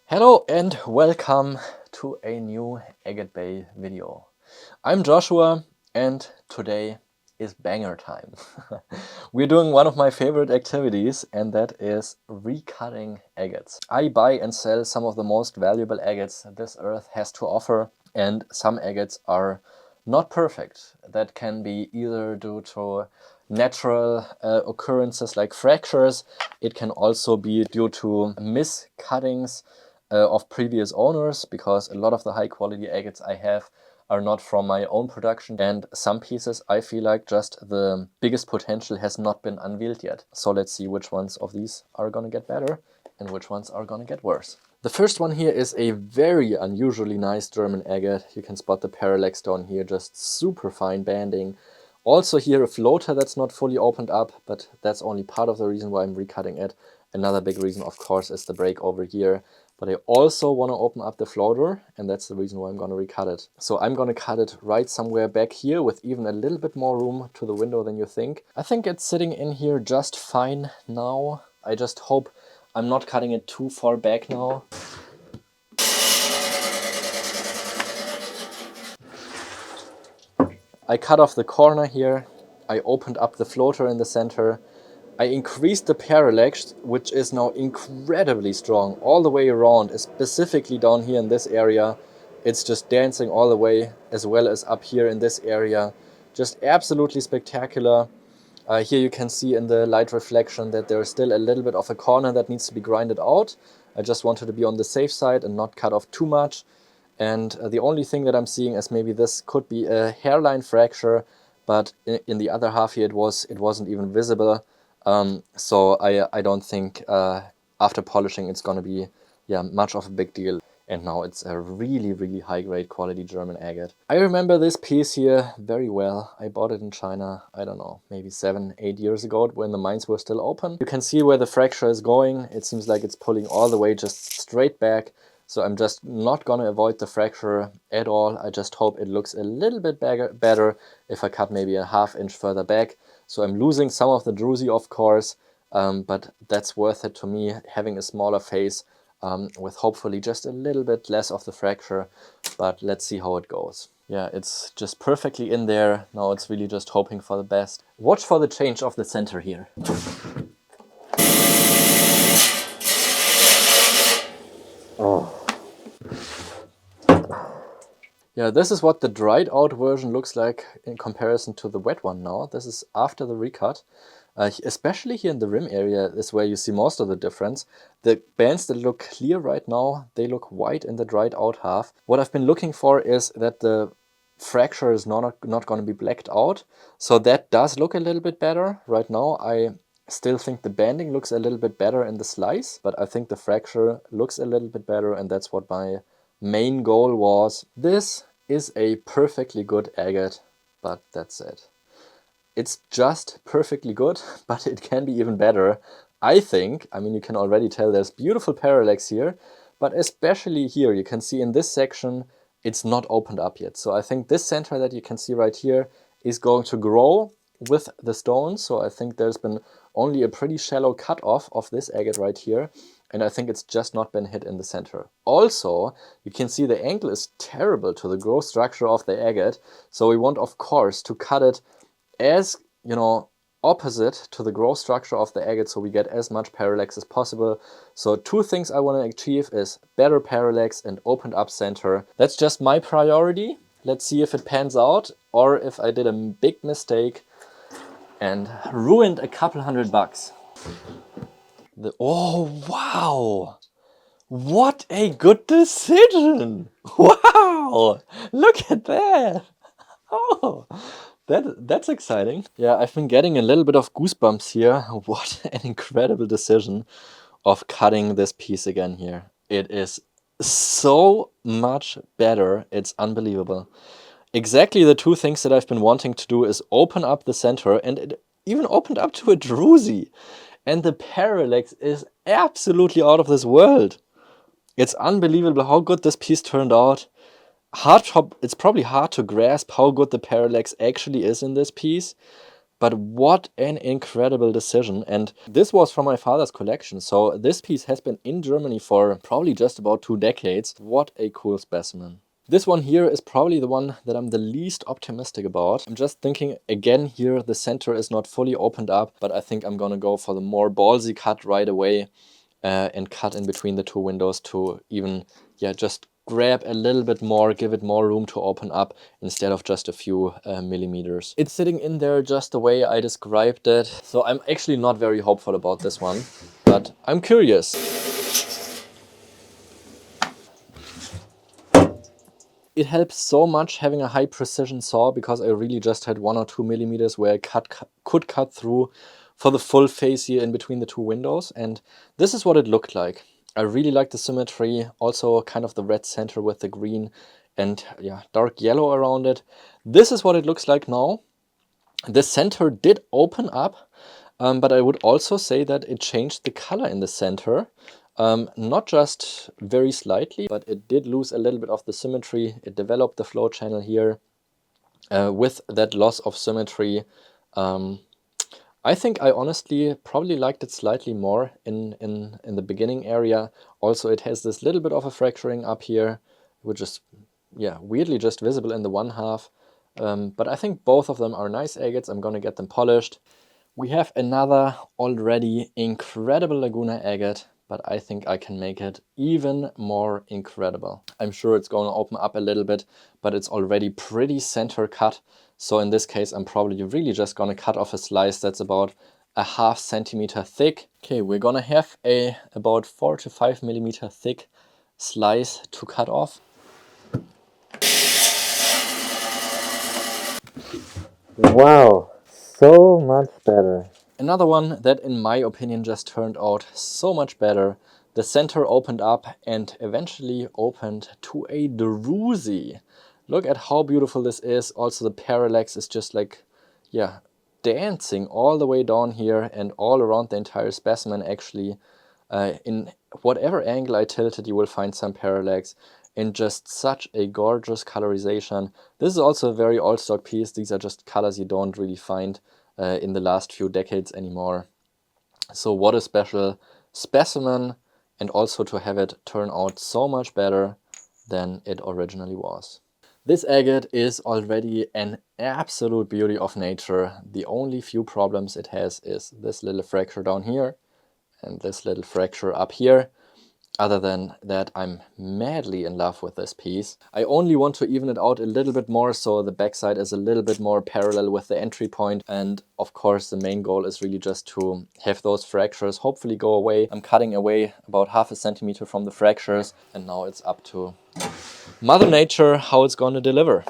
Hello and welcome to a new Agatebay video. I'm Joshua and today is banger time. We're doing one of my favorite activities, and that is recutting agates. I buy and sell some of the most valuable agates this earth has to offer, and some agates are not perfect. That can be either due to natural occurrences like fractures. It can also be due to miscuttings of previous owners, because a lot of the high quality agates I have are not from my own production, and some pieces I feel like just the biggest potential has not been unveiled yet. So let's see which ones of these are gonna get better and which ones are gonna get worse. The first one here is a very unusually nice German agate. You can spot the parallax down here, just super fine banding. Also here a floater that's not fully opened up, but that's only part of the reason why I'm recutting it. Another big reason, of course, is the break over here. But I also want to open up the floater, and that's the reason why I'm going to recut it. So I'm going to cut it right somewhere back here with even a little bit more room to the window than you think. I think it's sitting in here just fine now. I just hope I'm not cutting it too far back now. I cut off the corner here. I opened up the floater in the center. I increased the parallax, which is now incredibly strong all the way around, specifically down here in this area. It's just dancing all the way, as well as up here in this area. Just absolutely spectacular. Here you can see in the light reflection that there is still a little bit of a corner that needs to be grinded out. I just wanted to be on the safe side and not cut off too much. And the only thing that I'm seeing is maybe this could be a hairline fracture, but in the other half here it wasn't even visible. So I don't think after polishing it's gonna be much of a big deal. And now it's a really, really high grade quality German agate. I remember this piece here very well. I bought it in China, I don't know, maybe 7-8 years ago when the mines were still open. You can see where the fracture is going. It seems like it's pulling all the way just straight back. So I'm just not gonna avoid the fracture at all. I just hope it looks a little bit better if I cut maybe a ½ inch further back. So I'm losing some of the druzy, of course, but that's worth it to me, having a smaller face with hopefully just a little bit less of the fracture. But let's see how it goes. Yeah, it's just perfectly in there. Now it's really just hoping for the best. Watch for the change of the center here. Oh. Yeah, this is what the dried out version looks like in comparison to the wet one now. This is after the recut. Especially here in the rim area is where you see most of the difference. The bands that look clear right now, they look white in the dried out half. What I've been looking for is that the fracture is not going to be blacked out. So that does look a little bit better. Right now I still think the banding looks a little bit better in the slice, but I think the fracture looks a little bit better, and that's what my main goal was. This is a perfectly good agate, but that's it. It's just perfectly good, but it can be even better, I think. I mean, you can already tell there's beautiful parallax here, but especially here, you can see in this section, it's not opened up yet. So I think this center that you can see right here is going to grow with the stone. So I think there's been only a pretty shallow cut off of this agate right here. And I think it's just not been hit in the center. Also, you can see the angle is terrible to the growth structure of the agate. So we want, of course, to cut it as, opposite to the growth structure of the agate, so we get as much parallax as possible. So two things I want to achieve is better parallax and opened up center. That's just my priority. Let's see if it pans out, or if I did a big mistake and ruined a couple $100. Oh, wow! What a good decision! Wow! Look at that! Oh! That's exciting. Yeah, I've been getting a little bit of goosebumps here. What an incredible decision of cutting this piece again here. It is so much better. It's unbelievable. Exactly the two things that I've been wanting to do is open up the center, and it even opened up to a druzy. And the parallax is absolutely out of this world. It's unbelievable how good this piece turned out. It's probably hard to grasp how good the parallax actually is in this piece, But what an incredible decision. And this was from my father's collection. So this piece has been in Germany for probably just about 2 decades. What a cool specimen. This one here is probably the one that I'm the least optimistic about. I'm just thinking again here, the center is not fully opened up, but I think I'm gonna go for the more ballsy cut right away and cut in between the two windows to even, yeah, just grab a little bit more, give it more room to open up instead of just a few millimeters. It's sitting in there just the way I described it. So I'm actually not very hopeful about this one, but I'm curious. It helps so much having a high precision saw because I really just had 1 or 2 millimeters where I could cut through for the full face here in between the two windows. And this is what it looked like. I really like the symmetry, also kind of the red center with the green and yeah, dark yellow around it. This is what it looks like now. The center did open up, but I would also say that it changed the color in the center. Not just very slightly, but it did lose a little bit of the symmetry. It developed the flow channel here with that loss of symmetry. I think I honestly probably liked it slightly more in the beginning area. Also, it has this little bit of a fracturing up here, which is, yeah, weirdly just visible in the one half. But I think both of them are nice agates. I'm gonna get them polished. We have another already incredible Laguna agate, but I think I can make it even more incredible. I'm sure it's going to open up a little bit, but it's already pretty center cut. So in this case, I'm probably really just going to cut off a slice that's about a ½ centimeter thick. Okay, we're going to have a about 4 to 5 millimeter thick slice to cut off. Wow, so much better. Another one that in my opinion just turned out so much better. The center opened up and eventually opened to a druzy. Look at how beautiful this is. Also the parallax is just like, yeah, dancing all the way down here and all around the entire specimen actually. In whatever angle I tilt it, you will find some parallax. In just such a gorgeous colorization. This is also a very old stock piece. These are just colors you don't really find in the last few decades anymore. So what a special specimen, and also to have it turn out so much better than it originally was. This agate is already an absolute beauty of nature. The only few problems it has is this little fracture down here and this little fracture up here. Other than that, I'm madly in love with this piece. I only want to even it out a little bit more so the backside is a little bit more parallel with the entry point. And of course, the main goal is really just to have those fractures hopefully go away. I'm cutting away about ½ centimeter from the fractures, and now it's up to Mother Nature how it's going to deliver.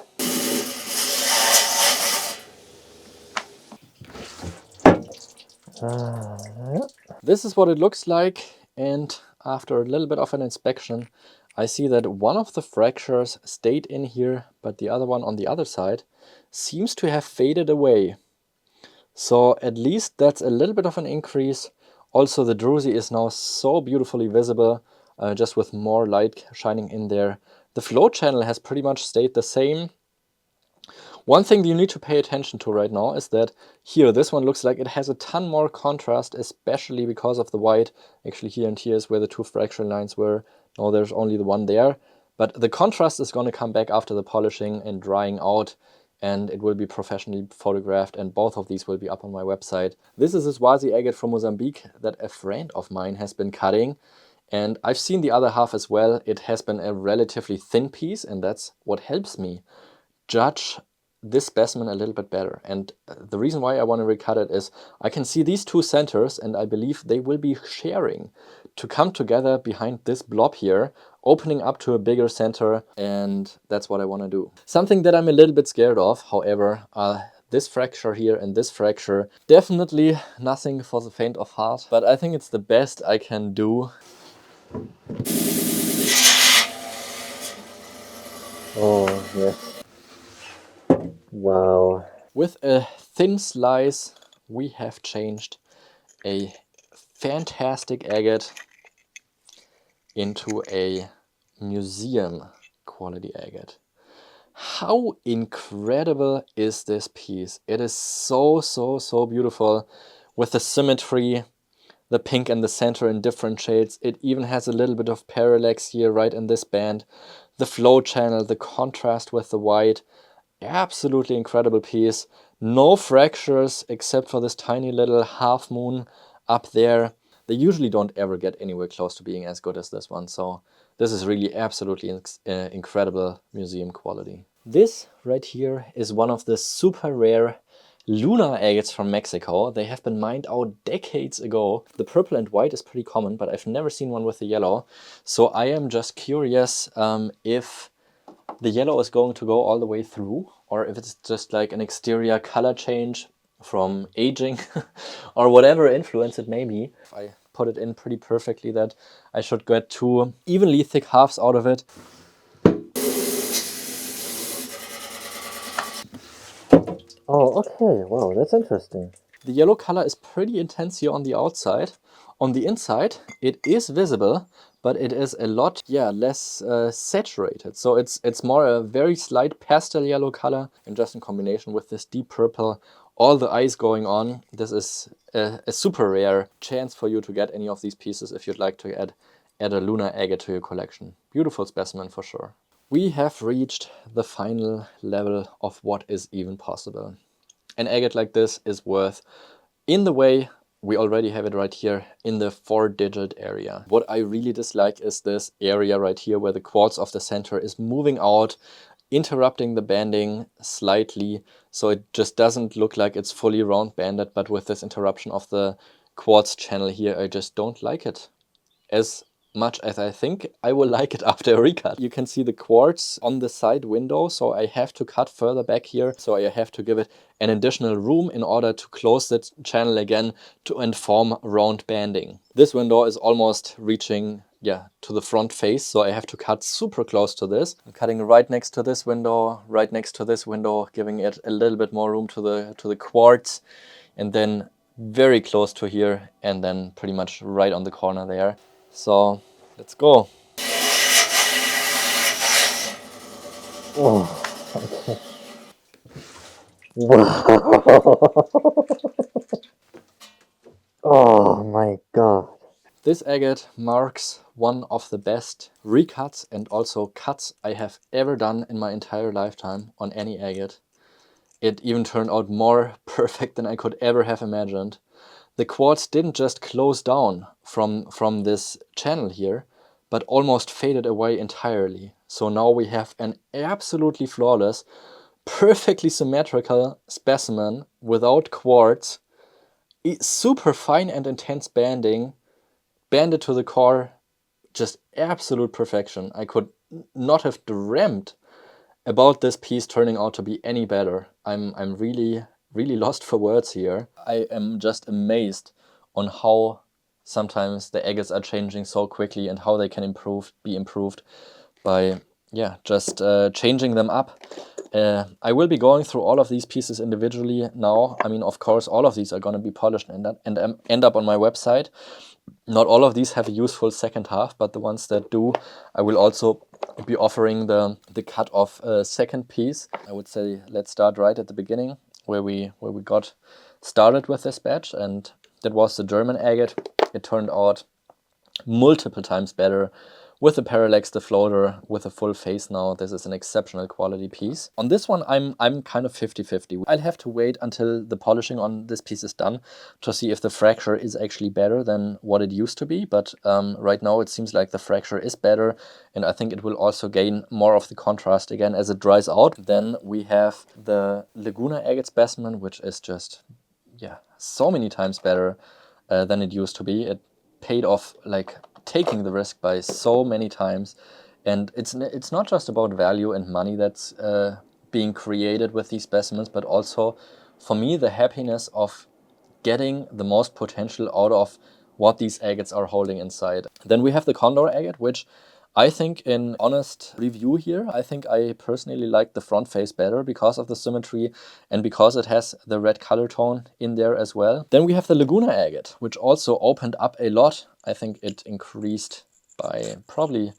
This is what it looks like, and after a little bit of an inspection, I see that one of the fractures stayed in here, but the other one on the other side seems to have faded away. So at least that's a little bit of an increase. Also, the druzy is now so beautifully visible, just with more light shining in there. The flow channel has pretty much stayed the same. One thing you need to pay attention to right now is that here, this one looks like it has a ton more contrast, especially because of the white. Actually, here and here is where the two fracturing lines were. No, there's only the one there. But the contrast is going to come back after the polishing and drying out, and it will be professionally photographed, and both of these will be up on my website. This is a Swazi agate from Mozambique that a friend of mine has been cutting. And I've seen the other half as well. It has been a relatively thin piece, and that's what helps me judge this specimen a little bit better. And the reason why I want to recut it is I can see these two centers, and I believe they will be sharing to come together behind this blob here, opening up to a bigger center, and that's what I want to do. Something that I'm a little bit scared of, however, this fracture here and this fracture, definitely nothing for the faint of heart, but I think it's the best I can do. Oh, yes. Wow. With a thin slice, we have changed a fantastic agate into a museum quality agate. How incredible is this piece? It is so, so, so beautiful with the symmetry, the pink in the center in different shades. It even has a little bit of parallax here right in this band. The flow channel, the contrast with the white. Absolutely incredible piece. No fractures except for this tiny little half moon up there. They usually don't ever get anywhere close to being as good as this one. So this is really absolutely incredible museum quality. This right here is one of the super rare Luna agates from Mexico. They have been mined out decades ago. The purple and white is pretty common, but I've never seen one with the yellow. So I am just curious if the yellow is going to go all the way through, or if it's just like an exterior color change from aging or whatever influence it may be. If I put it in pretty perfectly, that I should get 2 evenly thick halves out of it. Oh, okay. Wow, that's interesting. The yellow color is pretty intense here on the outside. On the inside, it is visible, but it is a lot, less saturated. So it's more a very slight pastel yellow color, and just in combination with this deep purple, all the eyes going on. This is a super rare chance for you to get any of these pieces if you'd like to add a Luna agate to your collection. Beautiful specimen for sure. We have reached the final level of what is even possible. An agate like this is worth, in the way, we already have it right here, in the 4-digit area. What I really dislike is this area right here where the quartz of the center is moving out, interrupting the banding slightly, so it just doesn't look like it's fully round banded, but with this interruption of the quartz channel here, I just don't like it as much as I think I will like it after a recut. You can see the quartz on the side window, so I have to cut further back here, so I have to give it an additional room in order to close the channel again to inform round banding. This window is almost reaching to the front face, so I have to cut super close to this. I'm cutting right next to this window, right next to this window, giving it a little bit more room to the quartz, and then very close to here, and then pretty much right on the corner there. So let's go. Oh, okay. Oh my god. This agate marks one of the best recuts and also cuts I have ever done in my entire lifetime on any agate. It even turned out more perfect than I could ever have imagined. The quartz didn't just close down from this channel here, but almost faded away entirely. So now we have an absolutely flawless, perfectly symmetrical specimen without quartz, super fine and intense banding, banded to the core, just absolute perfection. I could not have dreamt about this piece turning out to be any better. I'm really lost for words here. I am just amazed on how sometimes the agates are changing so quickly and how they can be improved by just changing them up. I will be going through all of these pieces individually now. I mean, of course, all of these are going to be polished and end up on my website. Not all of these have a useful second half, but the ones that do, I will also be offering the cut of a second piece. I would say let's start right at the beginning where we got started with this batch, and that was the German agate. It turned out multiple times better with the parallax, the floater, with a full face now. This is an exceptional quality piece. On this one, I'm kind of 50-50. I'll have to wait until the polishing on this piece is done to see if the fracture is actually better than what it used to be. But right now it seems like the fracture is better, and I think it will also gain more of the contrast again as it dries out. Then we have the Laguna agate specimen, which is just, so many times better than it used to be. It paid off, like, taking the risk by so many times, and it's not just about value and money that's being created with these specimens, but also for me the happiness of getting the most potential out of what these agates are holding inside. Then we have the Condor agate, which I think, in honest review here, I think I personally like the front face better because of the symmetry and because it has the red color tone in there as well. Then we have the Laguna agate, which also opened up a lot. I think it increased by probably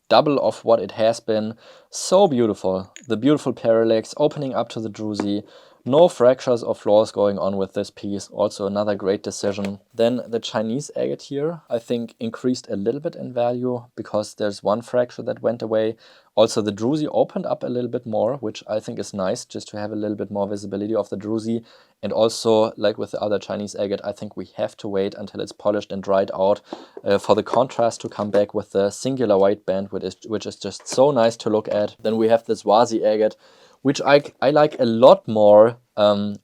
double of what it has been. So beautiful. The beautiful parallax opening up to the druzy. No fractures or flaws going on with this piece. Also another great decision. Then the Chinese agate here, I think, increased a little bit in value because there's one fracture that went away. Also the druzy opened up a little bit more, which I think is nice, just to have a little bit more visibility of the druzy. And also, like with the other Chinese agate, I think we have to wait until it's polished and dried out for the contrast to come back with the singular white band, which is just so nice to look at. Then we have this Swazi agate, which I like a lot more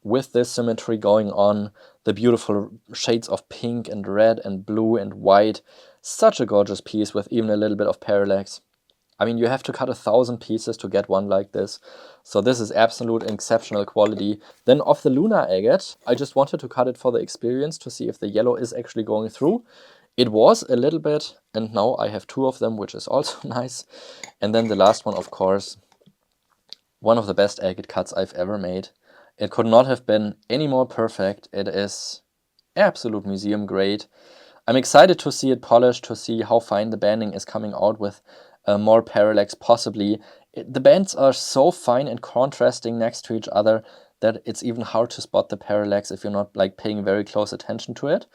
with this symmetry going on. The beautiful shades of pink and red and blue and white. Such a gorgeous piece with even a little bit of parallax. I mean, you have to cut 1,000 pieces to get one like this. So this is absolute exceptional quality. Then of the Luna agate, I just wanted to cut it for the experience to see if the yellow is actually going through. It was a little bit, and now I have 2 of them, which is also nice. And then the last one, of course, one of the best agate cuts I've ever made. It could not have been any more perfect. It is absolute museum grade. I'm excited to see it polished, to see how fine the banding is coming out with more parallax possibly. The bands are so fine and contrasting next to each other that it's even hard to spot the parallax if you're not like paying very close attention to it.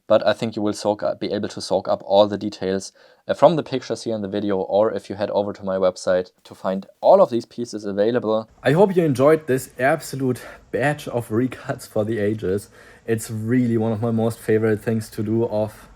But I think you will be able to soak up all the details from the pictures here in the video, or if you head over to my website to find all of these pieces available. I hope you enjoyed this absolute batch of recuts for the ages. It's really one of my most favorite things to do of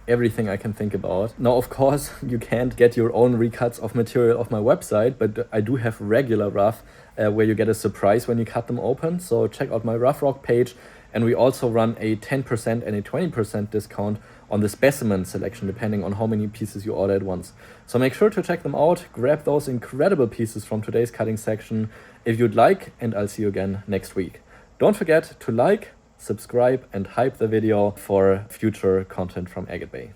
everything I can think about. Now, of course, you can't get your own recuts of material off my website, but I do have regular rough where you get a surprise when you cut them open. So check out my Rough Rock page. And we also run a 10% and a 20% discount on the specimen selection, depending on how many pieces you order at once. So make sure to check them out, grab those incredible pieces from today's cutting section if you'd like, and I'll see you again next week. Don't forget to like, subscribe, and hype the video for future content from Agatebay.